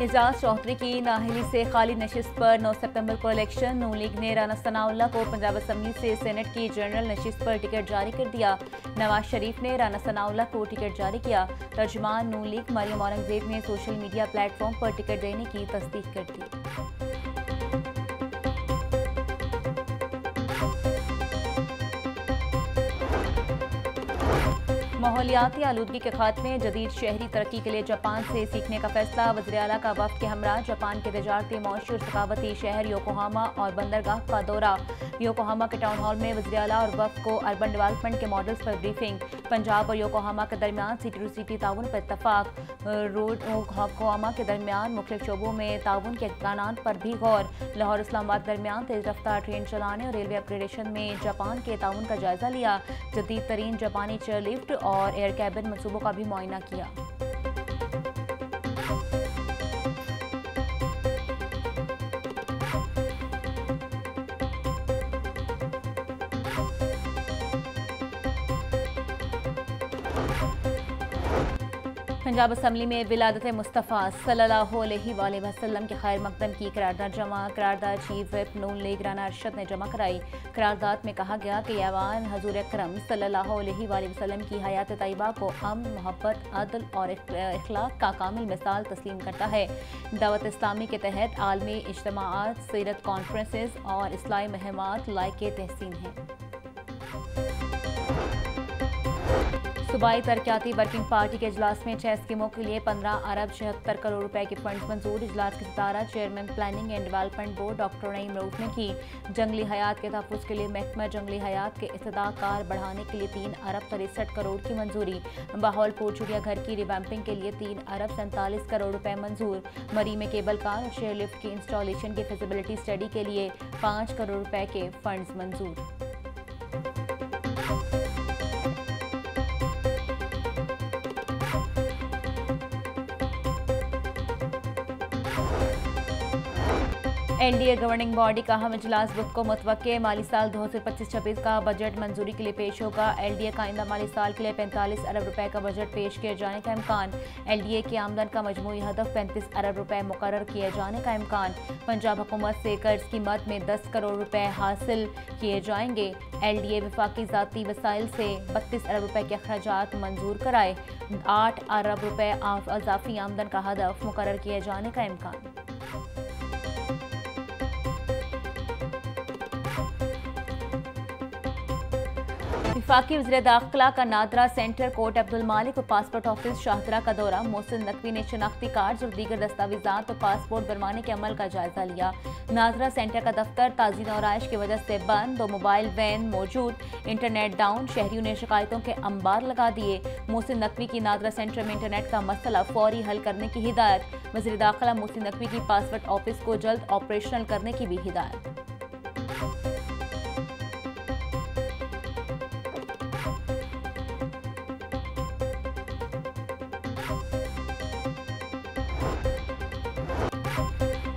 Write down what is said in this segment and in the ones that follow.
एजाज चौधरी की नाहली से खाली नशिस्त पर 9 सितंबर को इलेक्शन। नून लीग ने राना सनाउल्लाह को पंजाब असम्बली से सेनेट की जनरल नशिस्त पर टिकट जारी कर दिया। नवाज शरीफ ने राना सनाउल्लाह को टिकट जारी किया। तर्जुमान नून लीग मरियम औरंगजेब ने सोशल मीडिया प्लेटफॉर्म पर टिकट देने की तस्दीक कर दी। माहौलियाती आलूदगी के खात्मे जदीद शहरी तरक्की के लिए जापान से सीखने का फैसला। वज़ीर आला का वफ्द के हमरा जापान के तजारती, मौशी और सकावती शहर योकोहामा और बंदरगाह का दौरा। योकोहामा के टाउन हॉल में वज़ीर आला और वफ्द को अर्बन डेवलपमेंट के मॉडल्स पर ब्रीफिंग। पंजाब और योकोहामा के दरमियान सिटी टू सिटी ताउन पर इत्तफाक। रोड योकोहामा के दरमियान मुख्तलिफ शोबों में ताउन के इम्कानात पर भी गौर। लाहौर इस्लामाबाद दरमियान तेज रफ्तार ट्रेन चलाने और रेलवे अपग्रेडेशन में जापान के ताउन का जायजा लिया। जदीद तरीन जापानी चेयरलिफ्ट और एयर कैबिन मंसूबों का भी मुआयना किया। पंजाब असम्बली में विलादत मुस्तफ़ा सल्लल्लाहु अलैहि वसल्लम के खैर मकदम की करारदाद जमा। करारदाद चीफ विप नून लीग राना अरशद ने जमा कराई। करारदाद में कहा गया कि यह ऐवान हजूर अकरम सल्लल्लाहु अलैहि वसल्लम की हयात तैयबा को अमन, मोहब्बत, अदल और इखलाक का कामिल मिसाल तस्लीम करता है। दावत इस्लामी के तहत आलमी इज्तिमाआत, सीरत कॉन्फ्रेंसेस और इस्लाही मुहिमात लायके तहसीन हैं। सूबाई तरक्याती वर्किंग पार्टी के इजलास में 6 स्कीमों के लिए 15 अरब 76 करोड़ रुपए के फंड्स मंजूर। इजलास की सदारा chairman planning and development board doctor Naeem Rauf ने की। जंगली हयात के तहफ़्फ़ुज़ के लिए महकमा जंगली हयात के इस्तेदाकार बढ़ाने के लिए 3 अरब 63 करोड़ की मंजूरी। बहावलपुर चिड़ियाघर की रिवैम्पिंग के लिए 3 अरब 47 करोड़ रुपए मंजूर। मरी में केबल कार और शेयर लिफ्ट की इंस्टॉलेशन की फिजिबिलिटी स्टडी के लिए 5 करोड़ रुपए के फंड्स मंजूर। एनडीए गवर्निंग बॉडी का अहम इजलास बुध को मुतवक्के। माली साल 2025-26 का बजट मंजूरी के लिए पेश होगा। एलडीए का आइंदा माली साल के लिए 45 अरब रुपए का बजट पेश किए जाने का इम्कान। एलडीए की आमदन का मजमूई हदफ 35 अरब रुपए मुकर्रर किए जाने का इम्कान। पंजाब हुकूमत से कर्ज की मद में 10 करोड़ रुपए हासिल किए जाएंगे। एलडीए वफाकी ज़ाती वसाइल से 32 अरब रुपए के अखराजात मंजूर कराए। 8 अरब रुपए अज़ाफ़ी आमदन का हदफ मुकर्रर किए जाने का इम्कान। वफाकी वज़ीर दाखिला का नादरा सेंटर कोर्ट अब्दुल मालिक और पासपोर्ट ऑफिस शाहदरा का दौरा। मोहसिन नकवी ने शनाख्ती कार्ड और दीगर दस्तावेजात और पासपोर्ट बनवाने के अमल का जायजा लिया। नादरा सेंटर का दफ्तर ताज़ी नौराइश की वजह से बंद, 2 मोबाइल वैन मौजूद, इंटरनेट डाउन। शहरियों ने शिकायतों के अंबार लगा दिए। मोहसिन नकवी की नादरा सेंटर में इंटरनेट का मसला फौरी हल करने की हिदायत। वज़ीर दाखिला मोहसिन नकवी की पासपोर्ट ऑफिस को जल्द ऑपरेशनल करने की भी हिदायत।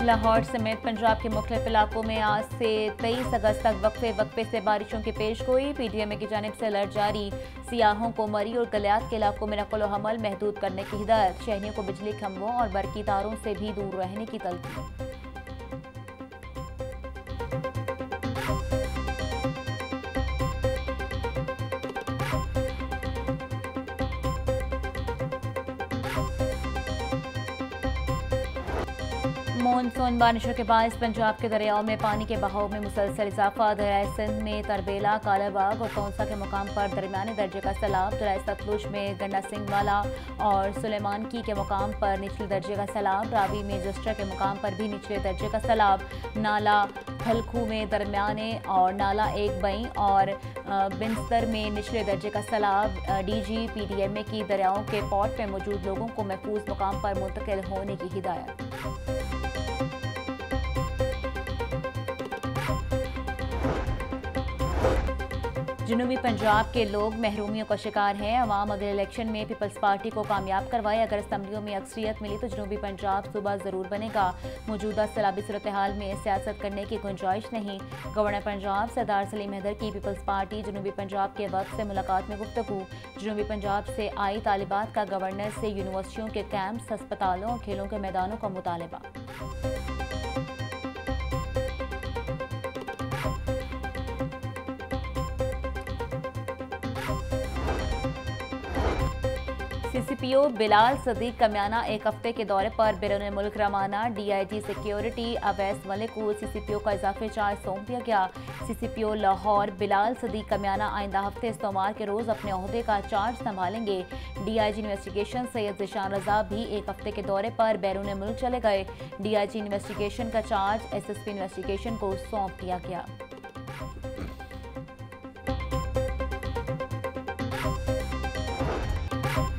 लाहौर समेत पंजाब के मुख्तलिफ इलाकों में आज से 23 अगस्त तक वक्फे से बारिशों की पेशगोई। पीडीएमए की जानिब से अलर्ट जारी। सियाहों को मरी और गलियात के इलाकों में नकल व हमल महदूद करने की हिदायत। शहरियों को बिजली खंभों और बरकी तारों से भी दूर रहने की तलकीन। मानसून बारिशों के बायस पंजाब के दरियाओं में पानी के बहाव में मुसलसल इजाफा। दरियाए सिंध में तरबेला, कालाबाग और तौसा के मुकाम पर दरमियाने दर्जे का सैलाब। दरियाए सतलुज में गंडा सिंह वाला और सुलेमानकी के मुकाम पर निचले दर्जे का सैलाब। रावी में जस्टर के मुकाम पर भी निचले दर्जे का सैलाब। नाला फलखू में दरमियाने और नाला एक बई और बिनस्तर में निचले दर्जे का सैलाब। डीजी पीडीएमए की दरियाओं के पॉट में मौजूद लोगों को महफूज मुकाम पर मुंतकिल होने की हिदायत। जनूबी पंजाब के लोग महरूमियों का शिकार हैं। अवाम अगले इलेक्शन में पीपल्स पार्टी को कामयाब करवाए। अगर असम्बलियों में अक्सरियत मिली तो जनूबी पंजाब सूबा जरूर बनेगा। मौजूदा सैलाबी सूरत हाल में सियासत करने की गुंजाइश नहीं। गवर्नर पंजाब सरदार सलीम हैदर की पीपल्स पार्टी जनूबी पंजाब के वक्त से मुलाकात में गुफ्तगू। जनूबी पंजाब से आई तालिबात का गवर्नर से यूनिवर्सिटियों के कैंप्स, अस्पतालों और खेलों के मैदानों का मुतालबा। सीसीपीओ बिलाल सदीक कमियाना एक हफ्ते के दौरे पर बैरून मुल्क रवाना। डीआईजी सिक्योरिटी अवैस मलिक को सीसीपीओ का इजाफी चार्ज सौंप दिया गया। सीसीपीओ लाहौर बिलाल सदीक कमियाना आइंदा हफ्ते सोमवार के रोज अपने ओहदे का चार्ज संभालेंगे। डीआईजी इन्वेस्टिगेशन सैयद ज़ीशान रजा भी एक हफ्ते के दौरे पर बैरून मुल्क चले गए। डीआईजी इन्वेस्टिगेशन का चार्ज एसएसपी इन्वेस्टिगेशन को सौंप दिया गया।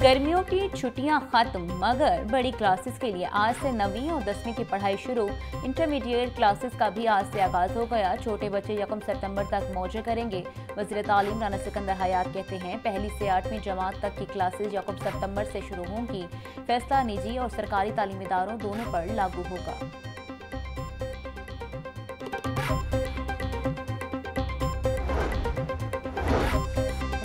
गर्मियों की छुट्टियां खत्म, मगर बड़ी क्लासेस के लिए आज से 9वीं और 10वीं की पढ़ाई शुरू। इंटरमीडिएट क्लासेस का भी आज से आगाज हो गया। छोटे बच्चे 1 सितंबर तक मौजे करेंगे। वज़ीर तालीम राना सिकंदर हयात कहते हैं, पहली से 8वीं जमात तक की क्लासेस 1 सितंबर से शुरू होंगी। फैसला निजी और सरकारी तालीमी इदारों दोनों पर लागू होगा।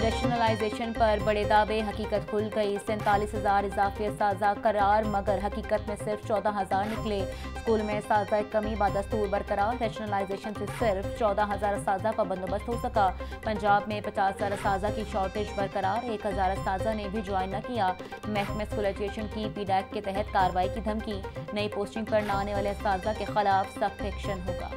रैशनलाइजेशन पर बड़े दावे, हकीकत खुल गई। 47,000 इजाफी साजा करार, मगर हकीकत में सिर्फ 14,000 निकले। स्कूल में साजा कमी बादस्तूर बरकरार। रैशनलाइजेशन से सिर्फ 14,000 साजा का बंदोबस्त हो सका। पंजाब में 50,000 साजा की शॉर्टेज बरकरार। 1,000 साजा ने भी ज्वाइन न किया। महकमे स्कूल एजुकेशन की पीडैक के तहत कार्रवाई की धमकी। नई पोस्टिंग पर न आने वाले साजा के खिलाफ सख्त एक्शन होगा।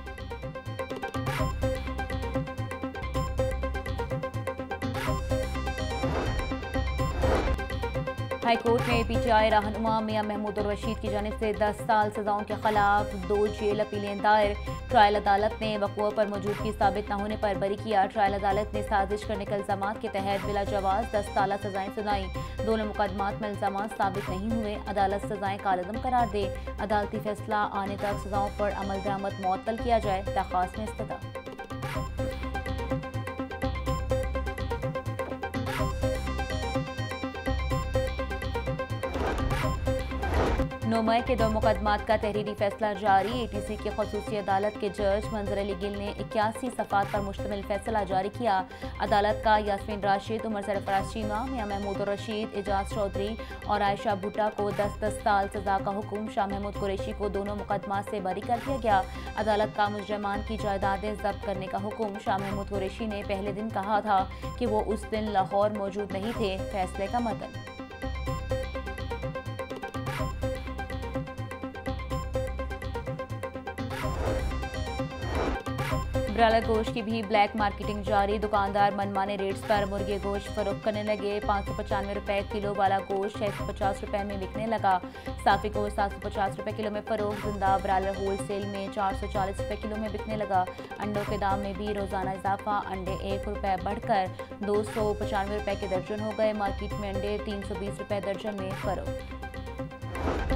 हाईकोर्ट में पीटीआई रहनुमा मियां महमूद और रशीद की जानिब से 10 साल सजाओं के खिलाफ 2 जेल अपीलें दायर। ट्रायल अदालत ने वक़्फ़ों पर मौजूदगी साबित न होने पर बरी किया। ट्रायल अदालत ने साजिश करने के इल्ज़ामात के तहत बिला जवाज़ 10 साल सजाएं सुनाई। दोनों मुकदमात में इल्ज़ामात साबित नहीं हुए। अदालत सजाएं कालअदम करार दे। अदालती फैसला आने तक सजाओं पर अमल दरामद मुअत्तल किया जाए। दरख्वास्त में इस्तदा। नौ मई के 2 मुकदमात का तहरीरी फैसला जारी। एटीसी की खसूसी अदालत के जज मंजर अली गिल ने 81 सफ़ात पर मुश्तमिल फैसला जारी किया। अदालत का यास्मीन राशिद, उमर सरफराज चीमा, मियां महमूद रशीद, एजाज चौधरी और आयशा भुट्टा को 10-10 साल सजा का हुक्म। शाह महमूद कुरैशी को दोनों मुकदमात से बरी कर दिया गया। अदालत का मुजरिमान की जायदादें जब्त करने का हुक्म। शाह महमूद कुरैशी ने पहले दिन कहा था कि वो उस दिन लाहौर मौजूद नहीं थे। फैसले का मतन। ब्रायलर गोश्त की भी ब्लैक मार्केटिंग जारी। दुकानदार मनमाने रेट्स पर मुर्गे गोश्त फरोख्त करने लगे। 595 रुपए किलो वाला गोश्त 650 रुपए में बिकने लगा। साफी गोश्त 750 रुपए किलो में फरोख्त। जिंदा ब्रायलर होलसेल में 440 रुपए किलो में बिकने लगा। अंडों के दाम में भी रोजाना इजाफा। अंडे 1 रुपए बढ़कर 295 रुपए के दर्जन हो गए। मार्केट में अंडे 320 रुपए दर्जन में फरोख्त।